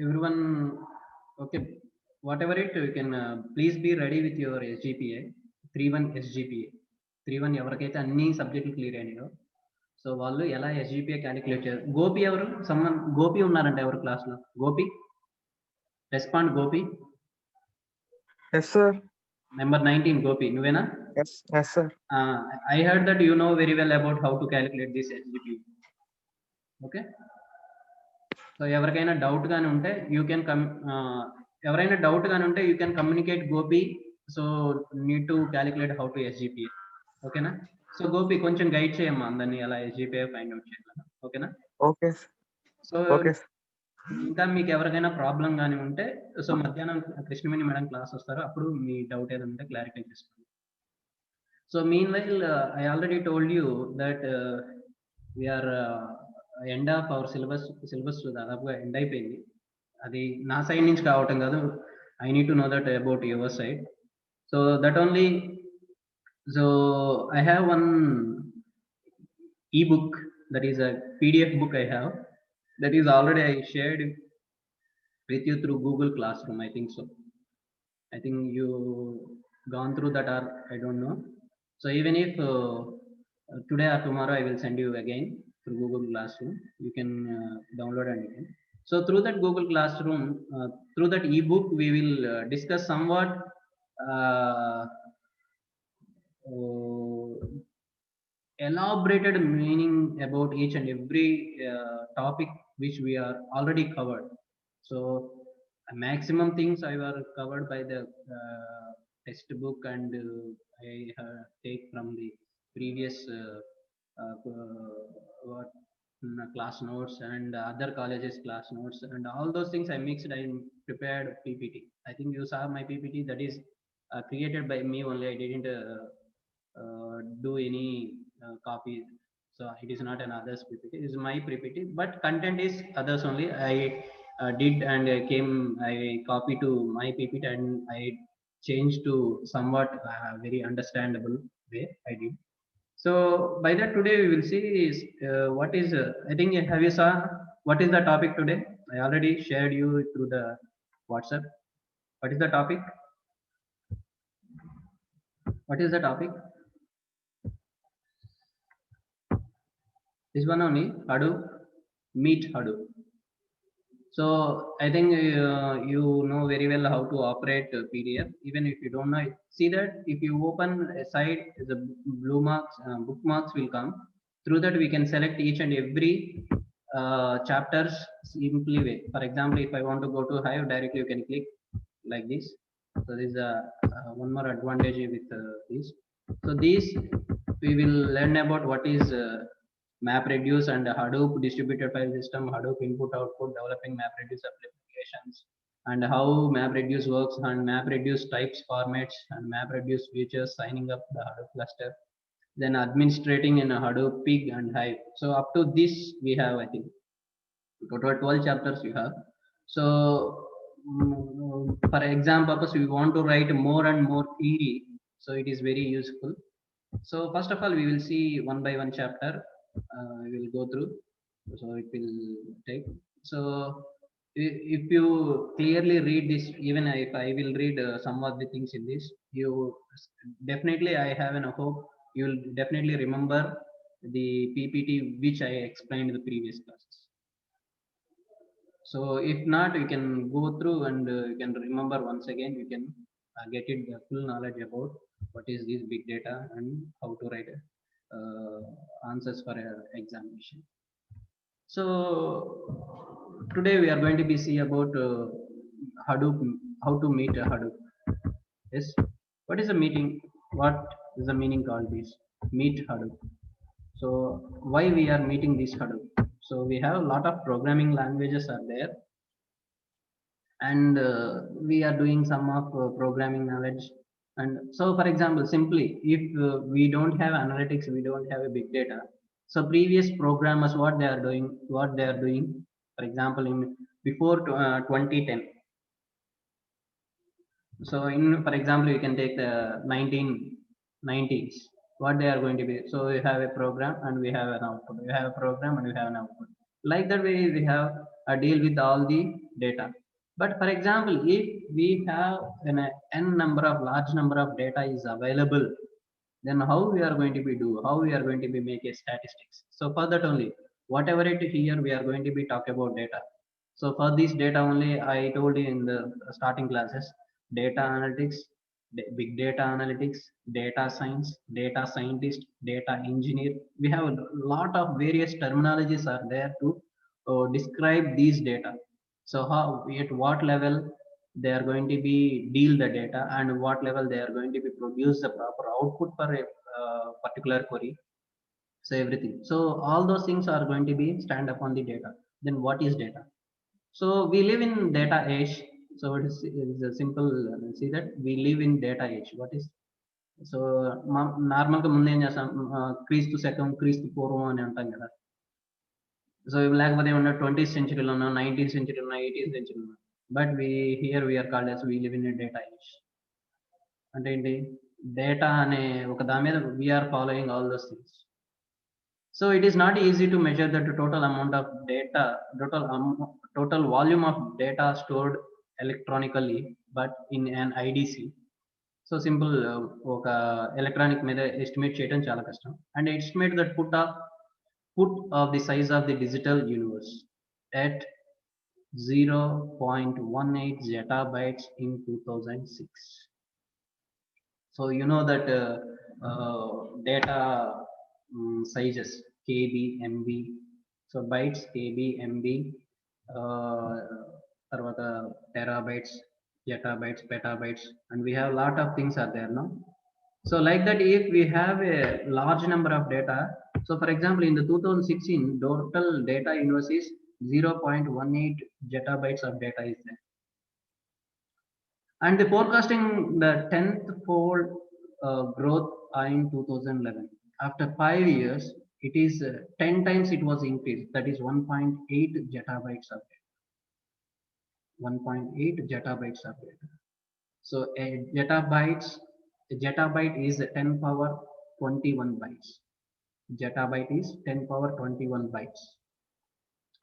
everyone, okay, whatever it, you can please be ready with your SGPA, 3-1 SGPA. 3-1 ఎవరికైతే అన్ని సబ్జెక్టులు clear అయినాయో so వాళ్ళు ఎలా SGPA క్యాలిక్యులేట్ చేయాలి. గోపి ఎవరు? సమ్మన్ గోపి ఉన్నారంట ఎవరు క్లాస్లో? Gopi, respond Gopi. Yes, sir. Number 19 Gopi, నువ్వేనా? Yes, sir. I heard that you know very well about how to calculate this SGPA. Okay. So ఎవరికైనా డౌట్ గాని ఉంటే యూ కెన్ ఎవరైనా డౌట్ గాని ఉంటే you can communicate Gopi. So need to calculate how to SGPA. ఓకేనా? So Gopi కొంచెం guide చేయమ్మా అందరినీ ఎలా SGPA ఫైండ్ అవుట్ చేయాలి. ఓకేనా? Okay. So Okay. ఇంకా మీకు ఎవరికైనా ప్రాబ్లం గాని ఉంటే సో మధ్యాహ్నం కృష్ణవేణి మేడం క్లాస్ వస్తారు, అప్పుడు మీ డౌట్ ఏదైనా ఉంటే క్లారిఫై చేసుకోండి. So meanwhile I already told you that we are end of our syllabus దాదాపుగా ఎండ్ అయిపోయింది. అది నా సైడ్ నుంచి కావటం కాదు, I need to know that about your side. So that only, so I have one e-book, that is a PDF book I have, that is already I shared with you through Google Classroom, I think so. I think you gone through that, or I don't know. So even if today or tomorrow I will send you again through Google Classroom, you can download and you can. So through that Google Classroom, through that e-book, we will discuss somewhat elaborated meaning about each and every topic which we are already covered. So maximum things I were covered by the textbook, and I take from the previous class notes and other colleges class notes, and all those things I mixed. I prepared PPT. I think you saw my PPT, that is created by me only. I didn't do any copy, so it is not an others PPT, it is my PPT, but content is others only. I did and I copy to my PPT and I changed to somewhat very understandable way I did. So by that today we will see is what is I think, have you saw what is the topic today? I already shared you through the WhatsApp. What is the topic? What is the topic? This one only, Hadoop, meet Hadoop. So I think you know very well how to operate PDF. Even if you don't know it, see that if you open a site, the blue marks, bookmarks will come. Through that we can select each and every chapters simply way. For example, if I want to go to Hive, directly you can click like this. So this is one more advantage with this. So this we will learn about what is MapReduce and Hadoop distributed file system, Hadoop input output, developing MapReduce applications, and how MapReduce works, and MapReduce types, formats, and MapReduce features, signing up the Hadoop cluster, then administrating in a Hadoop Pig and Hive. So up to this we have, I think, total 12 chapters you have. So for exam purpose, we want to write more and more theory, so it is very useful. So first of all, we will see one by one chapter. We will go through, so it will take. So if you clearly read this, even if I will read some of the things in this, you definitely, I have an hope you will definitely remember the PPT which I explained in the previous classes. So if not, you can go through and you can remember once again. You can get it the full knowledge about what is this big data and how to write answers for examination. So today we are going to be see about Hadoop, how to meet a Hadoop. Yes, what is a meeting? What is the meaning called this meet Hadoop? So why we are meeting this Hadoop? So we have a lot of programming languages are there, and we are doing some of programming knowledge. And so for example, simply if we don't have analytics, we don't have a big data, so previous programmers what they are doing, for example, in before 2010. So in, for example, you can take the 1990s, what they are going to be. So we have a program and we have an output, we have a program and we have an output. Like that way we have deal with all the data. But for example, if we have an n number of large number of data is available, then how we are going to be do, how we are going to be make a statistics. So for that only, whatever it here we are going to be talk about data. So for this data only, I told you in the starting classes, data analytics, big data analytics, data science, data scientist, data engineer. We have a lot of various terminologies are there to describe these data. So how, at what level they are going to be deal the data, and what level they are going to be produce the proper output for a particular query. So everything, so all those things are going to be stand upon the data. Then what is data? So we live in data age. So it is a simple, see that we live in data age. What is, so నార్మల్గా ముందు ఏం చేస్తాం, క్రీస్తు శకం క్రీస్తు పూర్వం అని అంటాం కదా. సో లేకపోతే ఏమన్నా 20th సెంచరీలో ఉన్నా, 19th సెంచరీ ఉన్నా, 18th సెంచరీ ఉన్నా, but here we are called as we live in data age. అంటే ఏంటి, డేటా అనే ఒక దాని మీద we are following all those things. So it is not easy to measure the total amount of data, total volume of data stored electronically, but in an IDC. So simple, ఒక electronic మీద estimate చేయడం చాలా కష్టం. And estimate that put of the size of the digital universe at 0.18 zettabytes in 2006. So you know that data sizes KB, MB, so bytes, KB, MB, tarvata terabytes, zettabytes, petabytes, and we have a lot of things are there now. So like that, if we have a large number of data, so for example in the 2016 total data universe is 0.18 zettabytes of data is there. And the forecasting the 10th fold growth in 2011. After 5 years, it is 10 times it was increased. That is 1.8 zettabytes of data. 1.8 zettabytes of data. So a zettabyte is 10 power 21 bytes. Zettabyte is 10 power 21 bytes,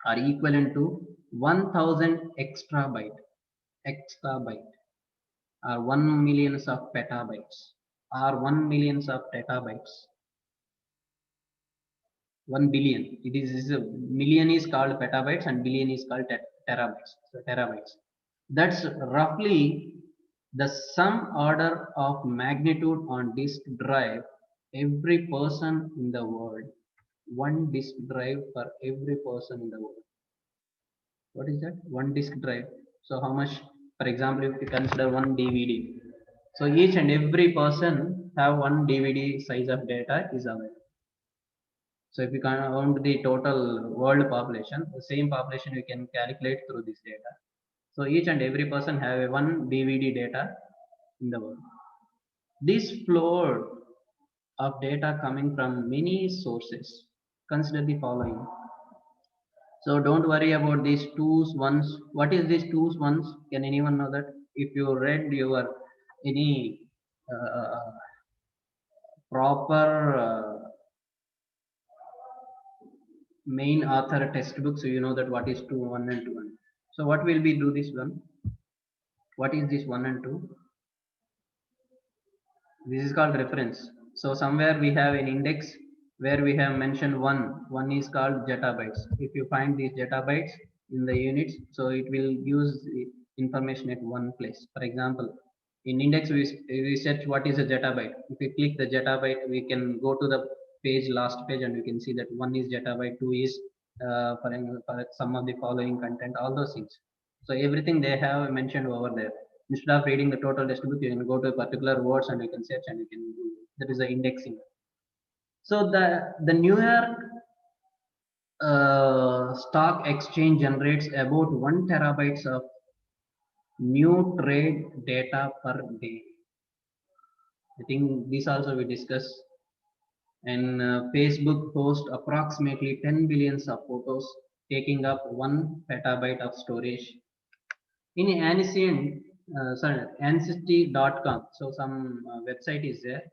are equivalent to 1000 exabyte, or 1 millions of petabytes, or 1 millions of terabytes. 1 billion, it is a million is called petabytes and billion is called terabytes. So terabytes, that's roughly the sum order of magnitude on disk drive every person in the world. One disk drive for every person in the world. What is that? One disk drive. So how much, for example, if you consider one DVD, so each and every person have one DVD size of data is available. So if you count the total world population, the same population we can calculate through this data. So each and every person have a one DVD data in the world. This flow of data coming from many sources. Consider the following. So don't worry about these twos, ones. What is these twos, ones? Can anyone know that? If you read your any proper main author textbook, so you know that what is 2, 1 and 2, 1. So what will be do this one? What is this 1 and 2? This is called reference. So somewhere we have an index where we have mentioned 1 is called zettabytes. If you find these zettabytes in the units, so it will use the information at one place. For example, in index we search what is a zettabyte. If we click the zettabyte, we can go to the page, last page, and we can see that 1 is zettabyte, 2 is for some of the following content, all those things. So everything they have mentioned over there. Instead of reading the total textbook, you can go to a particular words and you can search and you can do. That is the indexing. So the New York stock exchange generates about 1 terabytes of new trade data per day. I think this also we discussed. And Facebook hosts approximately 10 billions of photos, taking up 1 petabyte of storage. In ancestry.com, so some website is there.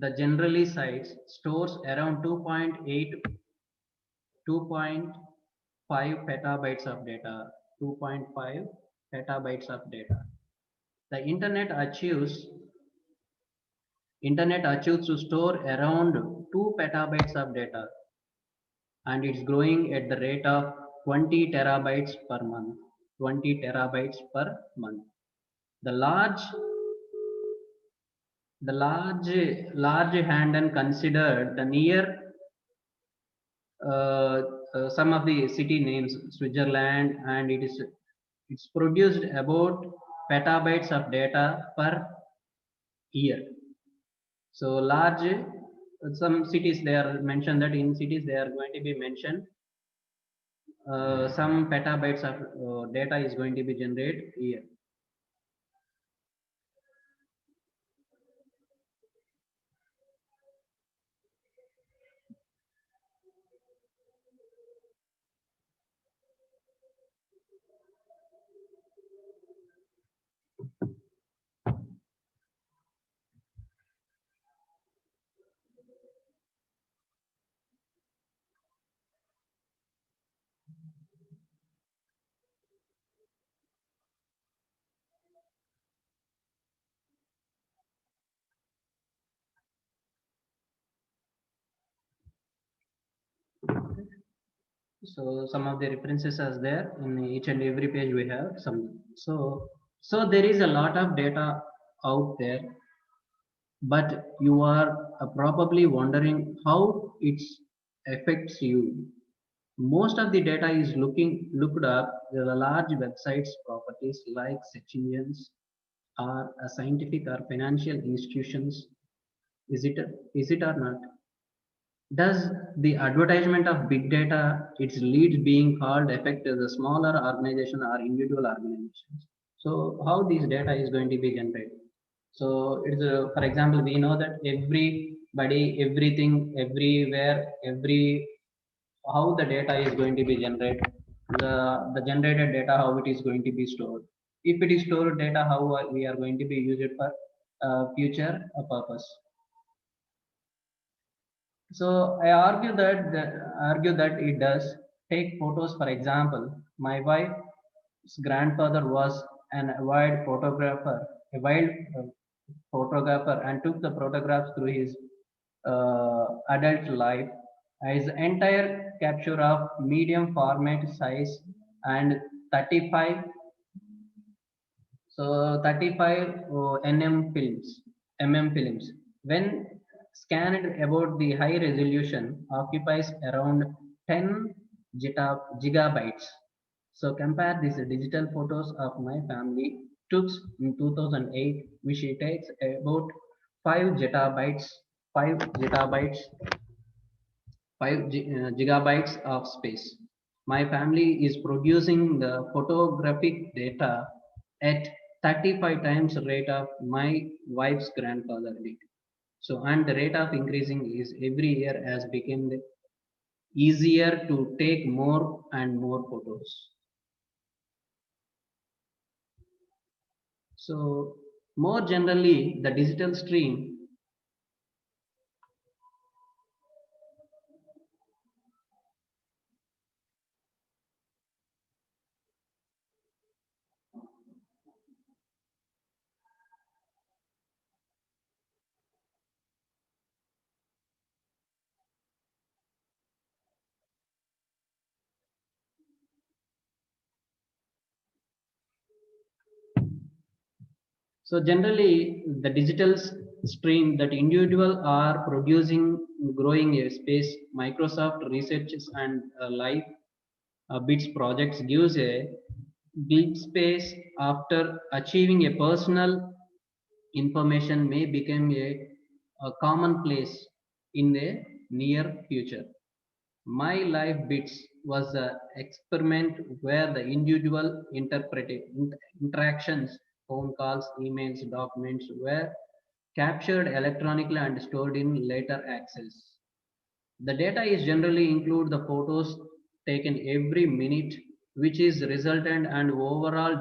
The generally sites stores around 2.5 5 petabytes of data, 2.5 petabytes of data. The internet achieves to store around 2 petabytes of data, and it's growing at the rate of 20 terabytes per month. 20 terabytes per month. The large hand and considered the near some of the city names Switzerland, and it's produced about petabytes of data per year. So large some cities they are mentioned that in cities they are going to be mentioned some petabytes of data is going to be generated here. So some of the references are there in each and every page we have some. So there is a lot of data out there, but you are probably wondering how it affects you. Most of the data is looked up. There are large websites properties like search engines or a scientific or financial institutions. Is it or not? Does the advertisement of big data, its leads being called affect the smaller organization or individual organizations? So how this data is going to be generated? So it's for example, we know that everybody, everything, everywhere, how the data is going to be generated, the generated data, how it is going to be stored. If it is stored data, how we are going to be use it for future purpose. So I argue that it does. Take photos for example. My wife's grandfather was an a wild photographer, and took the photographs through his adult life. His entire capture of medium format size and 35 35 mm films. When scanned about the high resolution occupies around 10 gigabytes. So compare these digital photos of my family took in 2008, which it takes about 5 gigabytes, 5 gigabytes, 5 gigabytes of space. My family is producing the photographic data at 35 times the rate of my wife's grandfather did. So, and the rate of increasing is every year as become easier to take more and more photos. So, more generally, the digital stream. So generally, the digital stream that individual are producing, growing a space. Microsoft researches and live bits projects gives a big space after achieving a personal information may become a commonplace in the near future. My life bits was an experiment where the individual interactions, phone calls, emails, documents were captured electronically and stored in later access. The data is generally include the photos taken every minute, which is resultant and the overall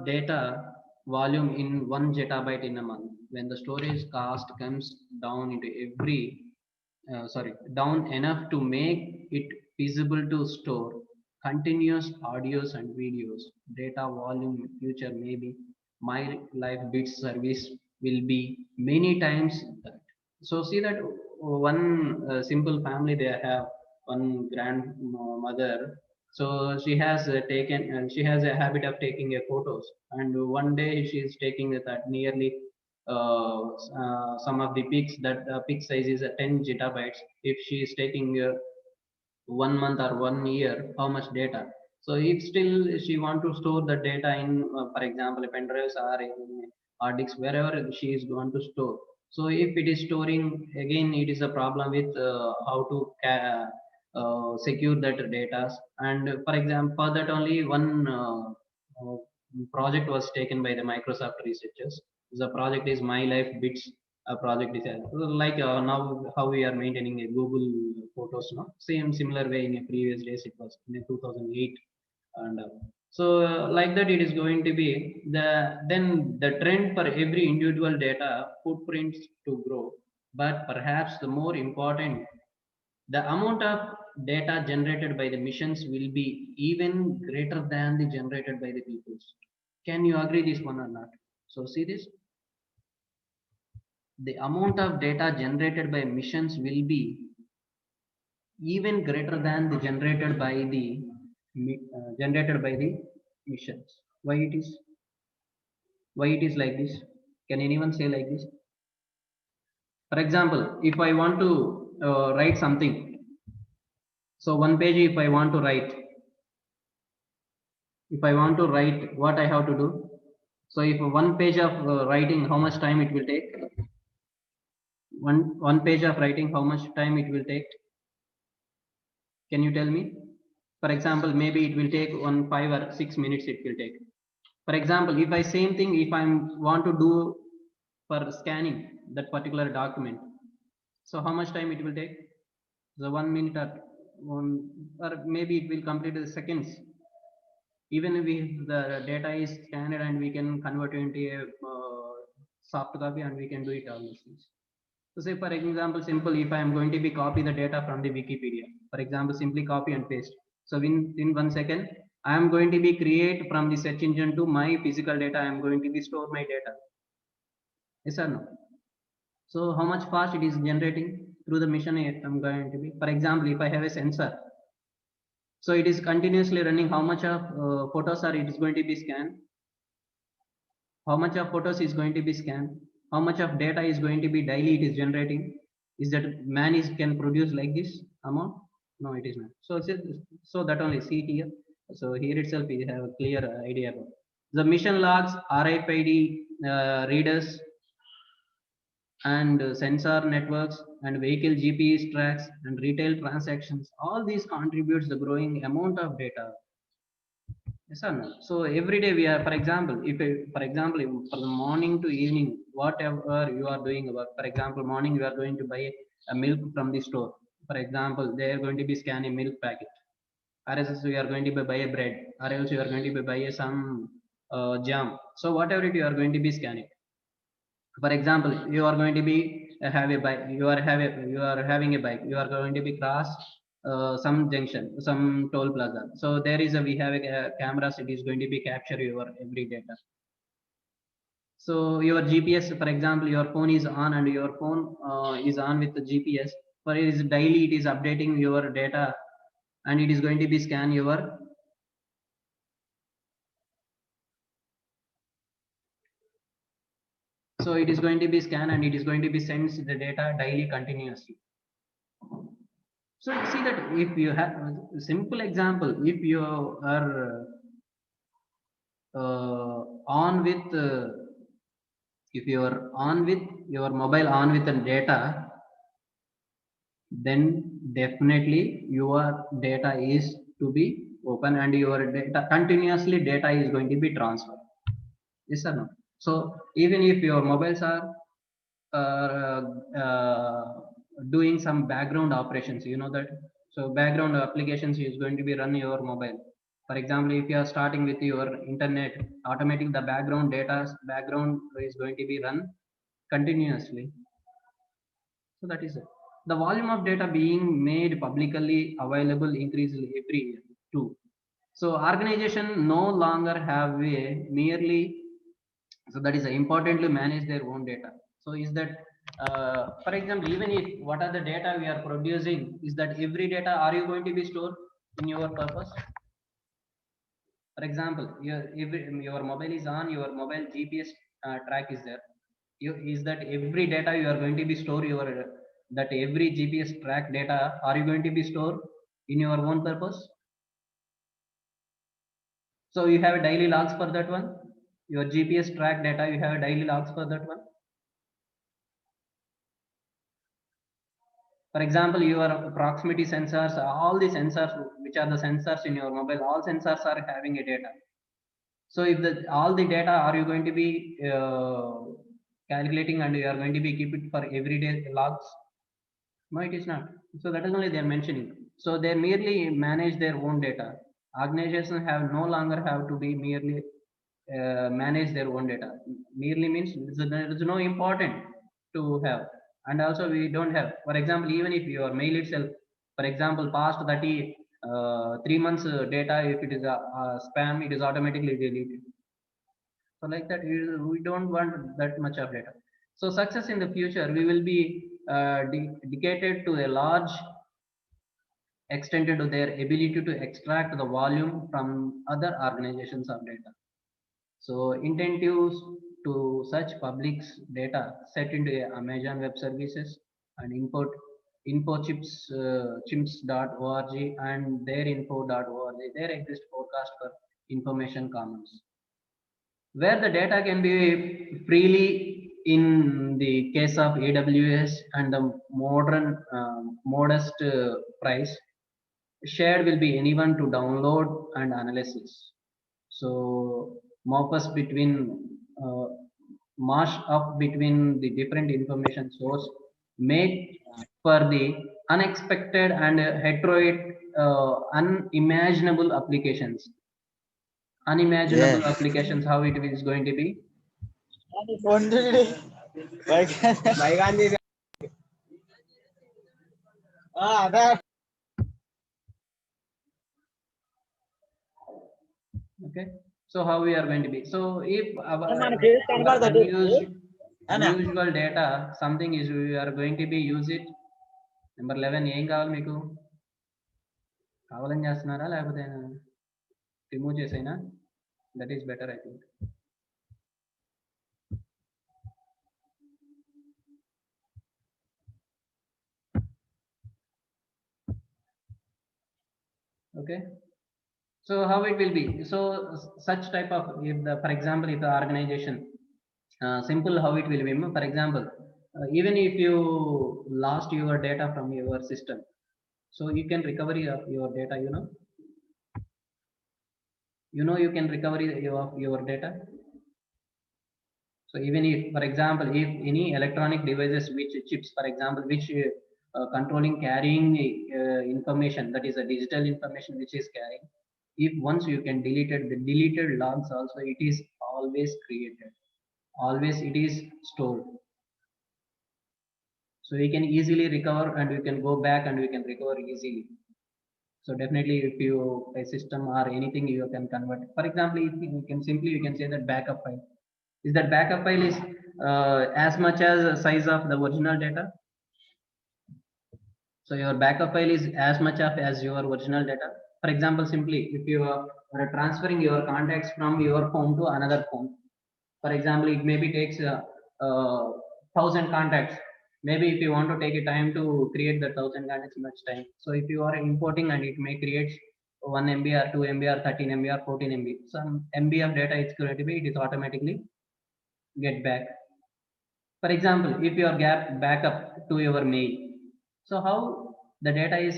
data volume in 1 gigabyte in a month. When the storage cost comes down into every down enough to make it feasible to store continuous audios and videos. Data volume in future maybe my life bits service will be many times that. So see that one simple family, they have one grandmother. So she has she has a habit of taking photos, and one day she is taking that nearly some of the pics, that pic size is 10 gigabytes. If she is taking 1 month or 1 year, how much data? So if still she want to store the data in for example pen drives or in hard disks, wherever she is going to store. So if it is storing, again it is a problem with how to secure that data. And for example, for that only one project was taken by the Microsoft researchers. The project is My Life Bits. A project is like now how we are maintaining a Google Photos now. Same similar way in a previous days it was in 2008, and so like that it is going to be the trend for every individual data footprints to grow. But perhaps the more important, the amount of data generated by the missions will be even greater than the generated by the peoples. Can you agree this one or not? So see this, the amount of data generated by missions will be even greater than the generated by the missions. Why it is? Why it is like this? Can anyone say like this? For example, if I want to write something, so one page if I want to write, what I have to do? So if one page of writing, how much time it will take? One page of writing, how much time it will take? Can you tell me? For example, maybe it will take on 5 or 6 minutes it will take. For example, if I same thing, if I want to do for scanning that particular document, so how much time it will take? The 1 minute or one, or maybe it will complete the seconds. Even if the data is scanned and we can convert it into a soft copy and we can do it all these things. So say for example, simple, if I am going to be copy the data from the Wikipedia, for example, simply copy and paste. So in 1 second, I am going to be create from the search engine to my physical data. I am going to be store my data. Yes or no? So how much fast it is generating through the machine I'm going to be. For example, if I have a sensor, so it is continuously running. How much of photos are it is going to be scanned? How much of photos is going to be scanned? How much of data is going to be daily it is generating? Is that man is can produce like this amount? No, it is not. So that only see here. So here itself we have a clear idea about the mission logs, RFID readers, and sensor networks, and vehicle GPS tracks, and retail transactions. All these contributes the growing amount of data. Yes or no? So every day we are, for example, for example, for the morning to evening, whatever you are doing, for example, morning you are going to buy a milk from the store. For example, they are going to be scanning milk packet. Or else you are going to buy a bread, or else you are going to buy some jam. So whatever it you are going to be scanning. For example, you are going to be have a bike, you are having a bike, you are going to be cross some junction, some toll plaza. So there is a we have a cameras, it is going to be capture your every data. So your GPS, for example, your phone is on, and your phone is on with the GPS, for it is daily it is updating your data, and it is going to be scan your. So it is going to be scanned, and it is going to be sends the data daily continuously. So see that if you have a simple example, if you are on with if you are on with your mobile on with the data, then definitely your data is to be open, and your data continuously data is going to be transferred. Yes or no? So even if your mobiles are uh, uh, doing some background operations, you know that. So background applications is going to be run your mobile. For example, if you are starting with your internet, automatic the background is going to be run continuously. So that is it. The volume of data being made publicly available increases every year too. So organization no longer have a merely, so that is important to manage their own data. So is that, for example, even if what are the data we are producing, is that every data are you going to be stored in your purpose? For example, your mobile is on, your mobile GPS track is there. Is that every data you are going to be store your that every GPS track data are you going to be stored in your own purpose? So you have daily logs for that one. Your GPS track data, you have daily logs for that one. For example, your proximity sensors, all the sensors, which are the sensors in your mobile, all sensors are having a data. So if all the data are you going to be calculating and you are going to be keep it for everyday logs? No, it is not. So that is only they are mentioning. So they merely manage their own data. Organizations have no longer have to be merely manage their own data. Merely means there is no important to have, and also we don't have. For example, even if your mail itself, for example, past 3 months data, if it is a spam, it is automatically deleted. So like that, we don't want that much of data. So success in the future, we will be dedicated to a large extent to their ability to extract the volume from other organizations of data. So intentives to such public's data set into a Amazon Web Services and info chips.org and their info.org. There exist forecast for information commons, where the data can be freely in the case of AWS and the modest price shared will be anyone to download and analysis. So mash up between the different information source make for the unexpected and unimaginable applications. Unimaginable Yes. applications, how it is going to be. Okay, so how we are going to be, so if our unusual data something is we are going to be use it. Number 11 ఏం కావాలి మీకు? కావాలని చేస్తున్నారా లేకపోతే remove చేసైనా? That is better I think. Okay, so how it will be, so such type of, if the, for example, if the organization simple how it will be, for example, even if you lost your data from your system, so you can recover your data, you can recover your data. So even if, for example, if any electronic devices which chips, for example, which controlling carrying information, that is a digital information which is carrying, if once you can delete it, the deleted logs also it is always created, always it is stored. So we can easily recover and we can go back and we can recover easily. So definitely if you a system or anything you can convert, for example, if you can simply you can say that backup file is that backup file is as much as the size of the original data. So your backup file is as much of as your original data. For example, simply if you are transferring your contacts from your phone to another phone, for example, it maybe takes 1,000 contacts. Maybe if you want to take a time to create the 1,000 contacts, much time. So if you are importing and it may create 1 MB or 2 MB or 13 MB or 14 MB, some MB of data it's going to be, it is automatically get back. For example, if you are backup to your mail, so how the data is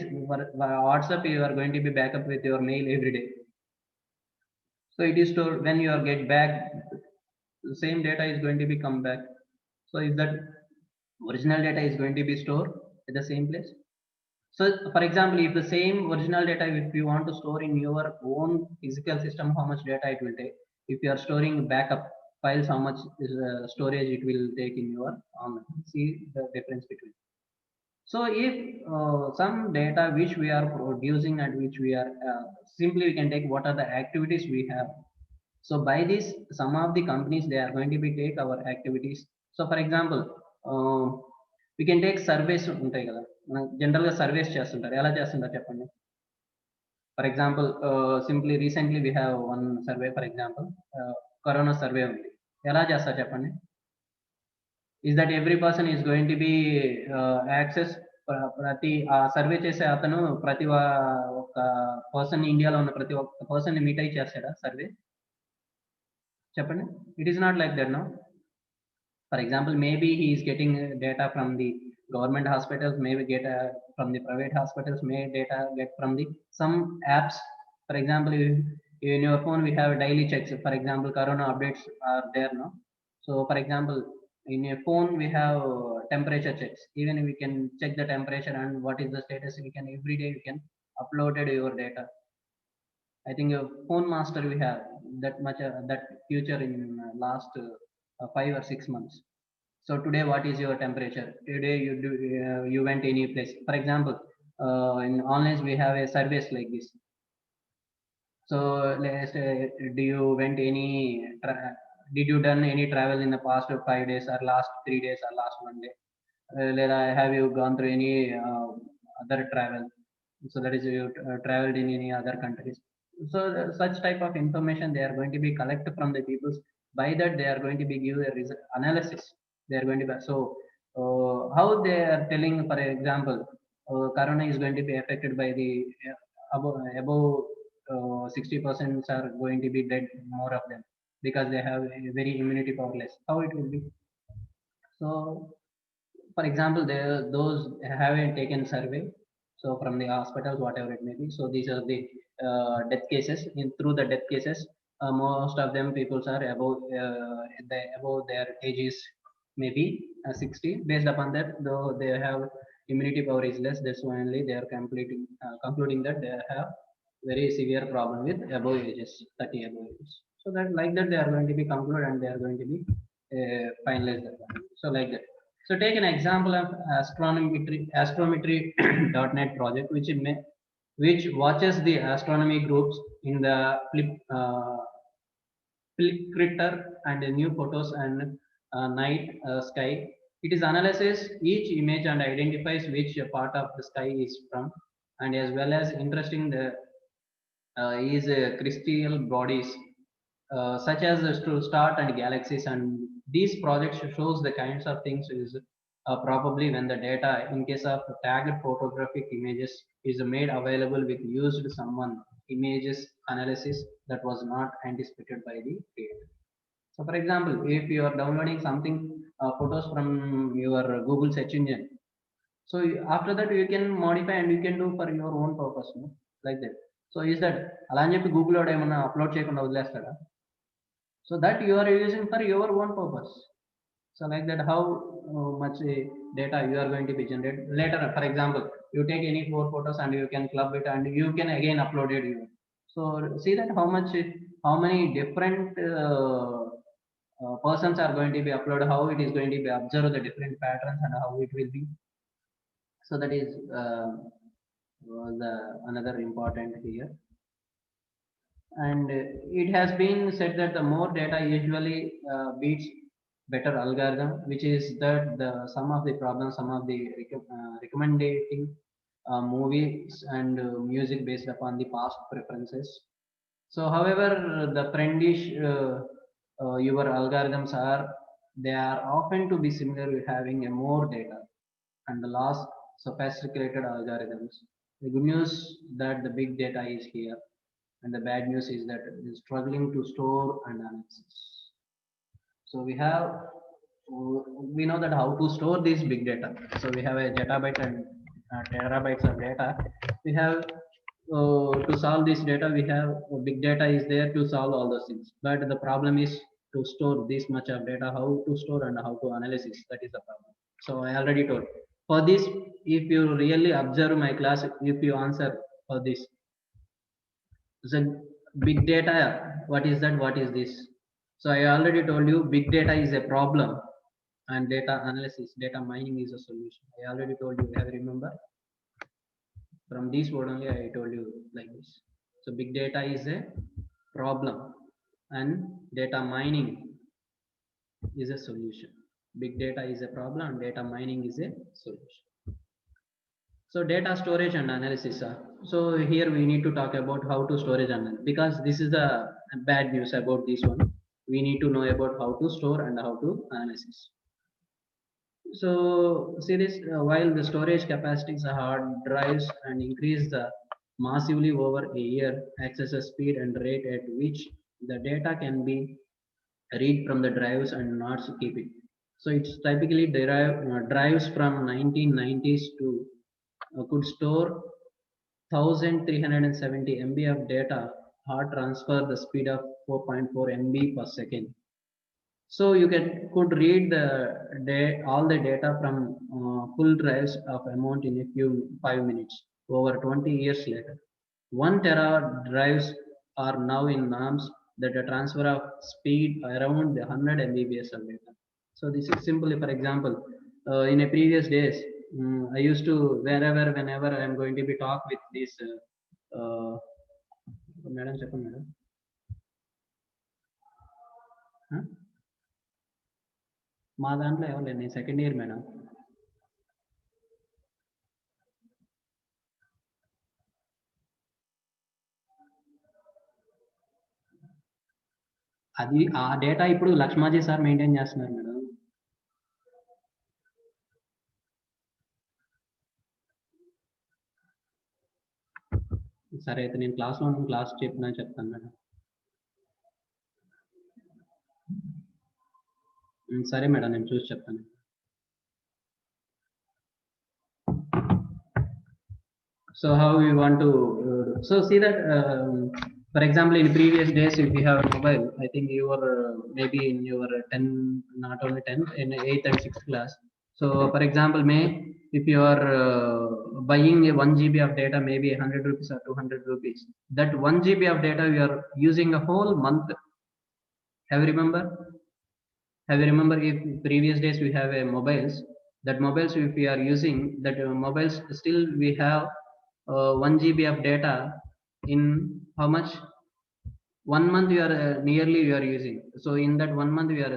WhatsApp, you are going to be backup with your mail every day. So it is stored when you are get back, the same data is going to be come back. So if that original data is going to be stored at the same place. So for example, if the same original data, if you want to store in your own physical system, how much data it will take? If you are storing backup files, how much is storage it will take in your online? See the difference between. So if some data which we are producing and which we are simply we can take what are the activities we have. So by this, some of the companies they are going to be take our activities. So for example, we can take surveys ఉంటాయి కదా, మనం general గా surveys చేస్తుంటారు, ఎలా చేస్తుంటారు చెప్పండి. For example, simply recently we have one survey, for example, corona survey ఉంది, ఎలా చేస్తారు చెప్పండి. Is that every person is going to be access ప్రతి సర్వే చేసే అతను ప్రతి ఒక్క పర్సన్ ఇండియాలో ఉన్న ప్రతి ఒక్క పర్సన్ ని మీట్ అయి చేస్తాడా సర్వే చెప్పండి. It is not like that no. For example, maybe he is getting data from the government hospitals, maybe get from the private hospitals, may data get from the some apps. For example, in your phone we have daily checks. For example, corona updates are there, no? So for example, in your phone we have temperature checks. Even we can check the temperature and what is the status. We can every day we can upload your data. I think phone master we have that much that future in last 5 or 6 months. So today what is your temperature? Today you went any place. For example, in online we have a service like this. So let's do you went any did you done any travel in the past 5 days or last 3 days or last 1 day? Have you gone through any other travel? So that is you traveled in any other countries. So such type of information they are going to be collected from the people. By that they are going to be give a analysis. They are going to be, so how they are telling, for example, corona is going to be affected by the above 60% are going to be dead, more of them, because they have a very immunity power less. How it will be? So for example, those haven't taken survey, so from the hospitals whatever it may be, so these are the death cases. Through the death cases, most of them peoples are above their ages, maybe 60. Based upon that, though they have immunity power is less, that's why only they are concluding that they have very severe problem with above ages, 30 above ages. So that like that they are going to be concluded and they are going to be finalized that one. So like that. So take an example of astrometry.net project, which watches the astronomy groups in the Flickr and new photos and night sky. It is analyzes each image and identifies which part of the sky is from, and as well as interesting the is crystal bodies such as the star and galaxies, and these projects shows the kinds of things is probably when the data in case of tagged photographic images is made available with used someone images analysis that was not anticipated by the creator. So for example, if you are downloading something photos from your Google search engine, so after that you can modify and you can do for your own purpose, no? Like that. So is that అలా అని చెప్పి Google వాడు ఏమన్నా upload చేయకుండా వదిలేస్తాడా? So that you are using for your own purpose. So like that, how much data you are going to be generated later. For example, you take any 4 photos and you can club it and you can again upload it. So see that how many different persons are going to be uploaded, how it is going to be observed, the different patterns and how it will be. So that is the another important here. And it has been said that the more data usually beats better algorithm, which is that the some of the problems, some of the recommending movies and music based upon the past preferences. So however the friendish your algorithms are, they are often to be similar with having a more data and the last sophisticated algorithms. The good news that the big data is here, and the bad news is that it is struggling to store and analysis. So we know that how to store this big data. So we have a zettabyte and terabytes of data. We have to solve this data. We have big data is there to solve all those things. But the problem is to store this much of data. How to store and how to analysis. That is the problem. So I already told. For this, if you really observe my class, if you answer for this, the big data, what is that? What is this? So I already told you big data is a problem and data analysis, data mining is a solution. I already told you, have you remember? From this word only I told you like this. So big data is a problem and data mining is a solution. Big data is a problem and data mining is a solution. So data storage and analysis. So here we need to talk about how to storage and because this is the bad news about this one. We need to know about how to store and how to analysis. So see this, while the storage capacities are hard drives and increase the massively over a year, access speed and rate at which the data can be read from the drives and not keep it. So it's typically drives from 1990s to could store 1370 MB of data, hard transfer the speed of 4.4 MB per second. So you could read all the data from full drives of amount in a few 5 minutes. Over 20 years later, 1 tera drives are now in norms that a transfer of speed around the 100 Mbps of data. So this is simply, for example, in a previous days, I used to whenever I am going to be talk with this. Madam, చెప్పండి madam. Huh? మా దాంట్లో ఎవరు లేదు, నేను second year madam. అది ఆ data ఇప్పుడు లక్ష్మాజీ sir maintain చేస్తున్నారు మేడం. సరే అయితే నేను క్లాస్ చెప్తాను మేడం. సరే మేడం, నేను చూసి చెప్తాను. So how we want to so see that for example in previous days if you have a mobile, I think you were maybe in your 10, not only 10, in 8th and 6th class. So for example, if you are buying a 1 GB of data, maybe 100 rupees or 200 rupees, that 1 GB of data you are using a whole month. Have you remember if previous days we have a mobiles, that mobiles if we are using that mobiles, still we have 1 GB of data in how much? 1 month you are nearly you are using. So in that 1 month we are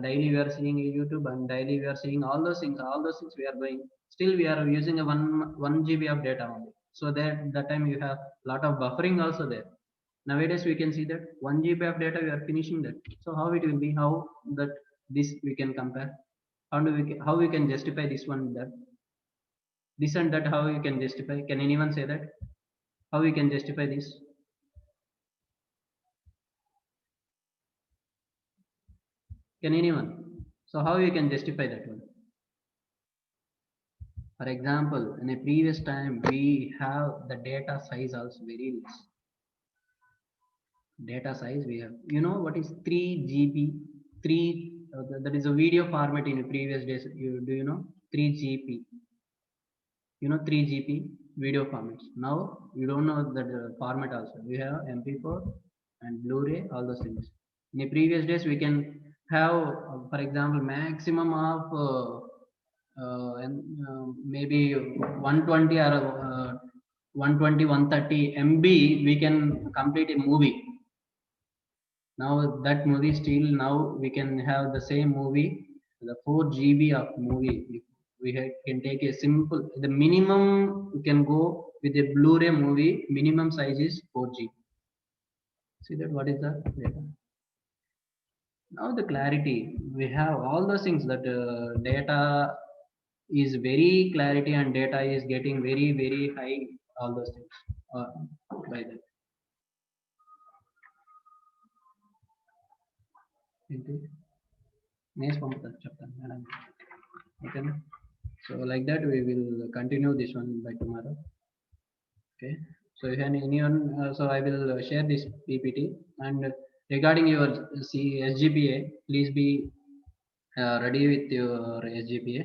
daily we are seeing YouTube and daily we are seeing all those things we are doing. Still we are using a 1 GB of data only. So that time you have lot of buffering also there. Nowadays we can see that 1 GB of data we are finishing that. So how it will be, how that this we can compare, how we can justify this one, that this and that, how you can justify? Can anyone say that? How we can justify this? Can anyone? So how you can justify that one? For example, in a previous time we have the data size also very less. Data size we have, you know what is 3 GB? That is a video format in the previous days. Do you know 3 GB? You know 3 GB video formats. Now you don't know that format also. We have MP4 and Blu-ray, all those things. In the previous days we can have for example maximum of maybe 120 or 120 130 MB we can complete a movie. Now that movie, still now we can have the same movie, the 4 GB of movie. We can take a simple, the minimum we can go with a Blu-ray movie, minimum size is 4 GB. See that what is the data? Now the clarity, we have all those things, that data is very clarity and data is getting very very high, all those things by that. Okay, so like that we will continue this one by tomorrow. Okay, so if anyone so I will share this PPT, and regarding your SGPA, please be ready with your SGPA.